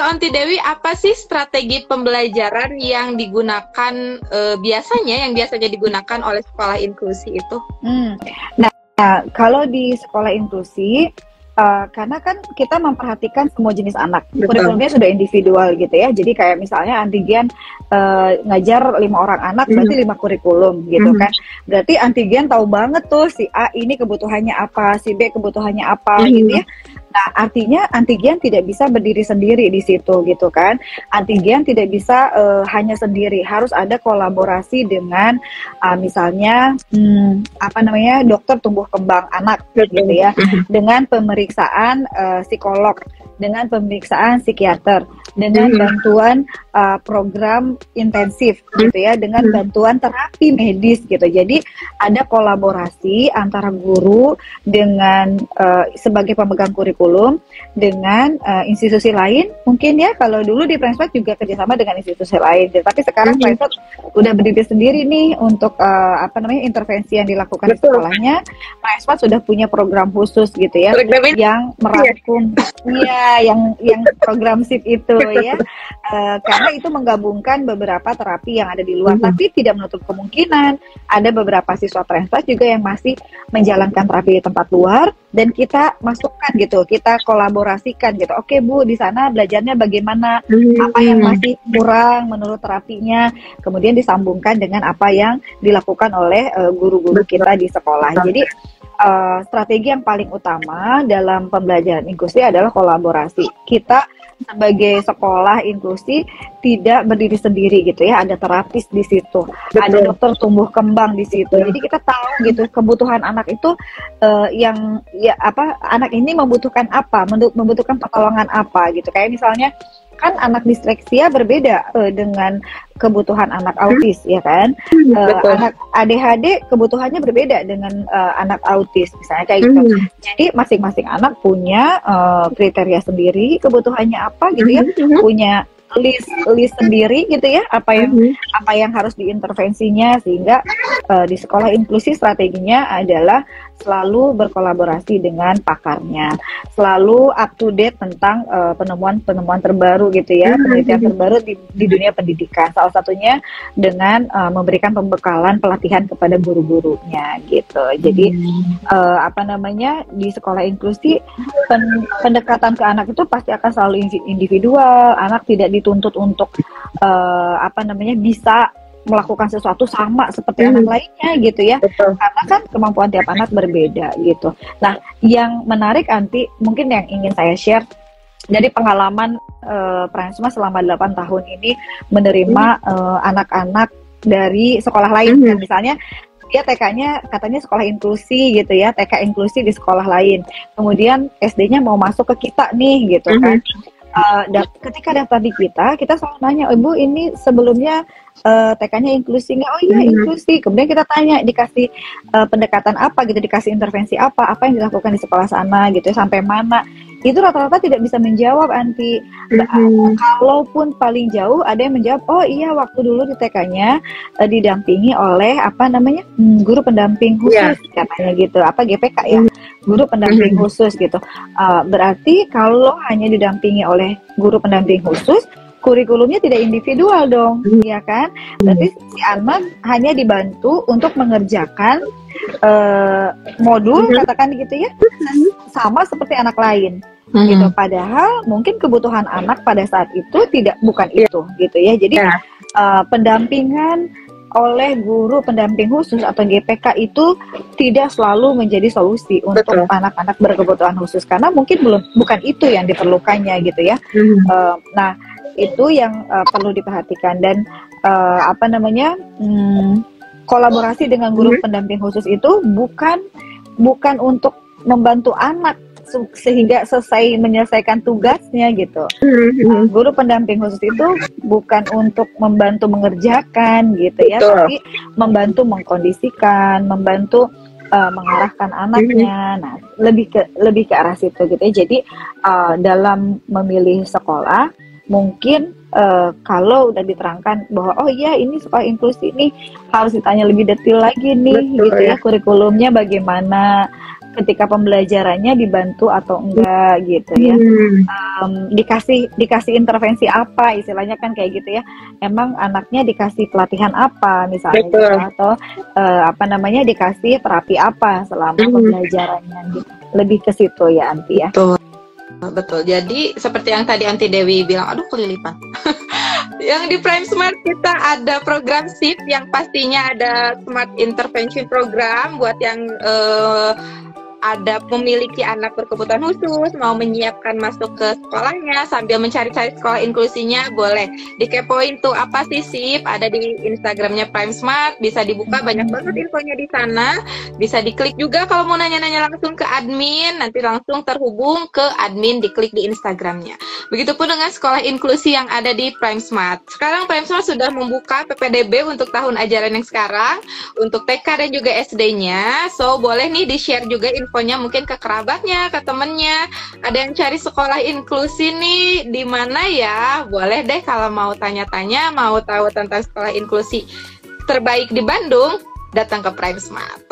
Onti Dewi, apa sih strategi pembelajaran yang digunakan yang biasanya digunakan oleh sekolah inklusi itu? Nah, kalau di sekolah inklusi, karena kan kita memperhatikan semua jenis anak, kurikulumnya sudah individual gitu ya. Jadi kayak misalnya antigen ngajar 5 orang anak, berarti 5 kurikulum gitu kan. Berarti antigen tahu banget tuh si A ini kebutuhannya apa, si B kebutuhannya apa gitu ya. Nah, artinya antigen tidak bisa berdiri sendiri di situ gitu kan. Antigen tidak bisa hanya sendiri, harus ada kolaborasi dengan misalnya dokter tumbuh kembang anak gitu ya, dengan pemeriksaan psikolog, dengan pemeriksaan psikiater, dengan bantuan program intensif gitu ya, dengan bantuan terapi medis gitu. Jadi ada kolaborasi antara guru dengan sebagai pemegang kurikulum dengan institusi lain. Mungkin ya kalau dulu di Prenspat juga kerjasama dengan institusi lain, tapi sekarang Prenspat udah berdiri sendiri nih untuk intervensi yang dilakukan di sekolahnya. Prenspat sudah punya program khusus gitu ya, yang merangkum yang program SIP itu ya, karena itu menggabungkan beberapa terapi yang ada di luar, tapi tidak menutup kemungkinan ada beberapa siswa Prenspat juga yang masih menjalankan terapi di tempat luar, dan kita masukkan gitu, kita kolaborasikan gitu. Oke Bu, di sana belajarnya bagaimana, apa yang masih kurang menurut terapinya, kemudian disambungkan dengan apa yang dilakukan oleh guru-guru kita di sekolah. Jadi strategi yang paling utama dalam pembelajaran inklusi adalah kolaborasi. Kita sebagai sekolah inklusi tidak berdiri sendiri gitu ya, ada terapis di situ, ada dokter tumbuh kembang di situ. Jadi kita tahu gitu kebutuhan anak itu anak ini membutuhkan apa, membutuhkan pertolongan apa gitu. Kayak misalnya kan anak disleksia berbeda dengan kebutuhan anak autis ya kan. Anak ADHD kebutuhannya berbeda dengan anak autis misalnya kayak gitu. Jadi masing-masing anak punya kriteria sendiri, kebutuhannya apa gitu ya, punya list sendiri gitu ya, apa yang harus diintervensinya, sehingga di sekolah inklusi strateginya adalah selalu berkolaborasi dengan pakarnya, selalu up to date tentang penemuan terbaru gitu ya, penelitian terbaru di dunia pendidikan, salah satunya dengan memberikan pembekalan pelatihan kepada guru-gurunya gitu. Jadi di sekolah inklusi pendekatan ke anak itu pasti akan selalu individual. Anak tidak dituntut untuk bisa melakukan sesuatu sama seperti anak lainnya gitu ya. Karena kan kemampuan tiap anak berbeda gitu. Nah, yang menarik Anti, mungkin yang ingin saya share dari pengalaman Prensma selama 8 tahun ini menerima anak-anak dari sekolah lain kan, misalnya dia TK-nya katanya sekolah inklusi gitu ya, TK inklusi di sekolah lain, kemudian SD-nya mau masuk ke kita nih gitu kan. Ketika daftar di kita selalu nanya, Ibu ini sebelumnya TK-nya inklusi nggak? Oh iya inklusi. Kemudian kita tanya, dikasih pendekatan apa gitu, dikasih intervensi apa yang dilakukan di sekolah sana gitu, sampai mana? Itu rata-rata tidak bisa menjawab Anti. Kalaupun paling jauh ada yang menjawab, oh iya waktu dulu di TK-nya didampingi oleh guru pendamping khusus katanya gitu, GPK ya, guru pendamping khusus gitu. Berarti kalau hanya didampingi oleh guru pendamping khusus, kurikulumnya tidak individual dong, ya kan? Berarti si anak hanya dibantu untuk mengerjakan modul, katakan gitu ya, sama seperti anak lain. Gitu. Padahal mungkin kebutuhan anak pada saat itu bukan itu gitu ya. Jadi pendampingan oleh guru pendamping khusus atau GPK itu tidak selalu menjadi solusi untuk anak-anak berkebutuhan khusus, karena mungkin bukan itu yang diperlukannya gitu ya. Nah, itu yang perlu diperhatikan, dan kolaborasi dengan guru pendamping khusus itu bukan untuk membantu anak sehingga selesai menyelesaikan tugasnya gitu. Guru pendamping khusus itu bukan untuk membantu mengerjakan gitu ya, tapi membantu mengkondisikan, membantu mengarahkan anaknya. Nah, lebih ke arah situ gitu ya. Jadi dalam memilih sekolah mungkin kalau udah diterangkan bahwa oh iya ini sekolah inklusi ini harus ditanya lebih detail lagi nih gitu ya, kurikulumnya bagaimana, ketika pembelajarannya dibantu atau enggak gitu ya. Dikasih intervensi apa istilahnya kan kayak gitu ya. Emang anaknya dikasih pelatihan apa misalnya gitu, atau dikasih terapi apa selama pembelajarannya gitu. Lebih ke situ ya Anti ya. Betul. Jadi seperti yang tadi Anti Dewi bilang, aduh kelilipan. Yang di Prime Smart kita ada program SIP yang pastinya ada Smart Intervention Program buat yang ada memiliki anak berkebutuhan khusus, mau menyiapkan masuk ke sekolahnya sambil mencari-cari sekolah inklusinya, boleh dikepoin tuh apa sih SIP, ada di Instagramnya Prime Smart, bisa dibuka, banyak banget infonya di sana, bisa diklik juga kalau mau nanya-nanya langsung ke admin, nanti langsung terhubung ke admin, diklik di Instagramnya. Begitupun dengan sekolah inklusi yang ada di Prime Smart. Sekarang Prime Smart sudah membuka PPDB untuk tahun ajaran yang sekarang, untuk TK dan juga SD-nya, so boleh nih di-share juga infonya mungkin ke kerabatnya, ke temennya. Ada yang cari sekolah inklusi nih, di mana ya? Boleh deh kalau mau tanya-tanya, mau tahu tentang sekolah inklusi terbaik di Bandung, datang ke Prime Smart.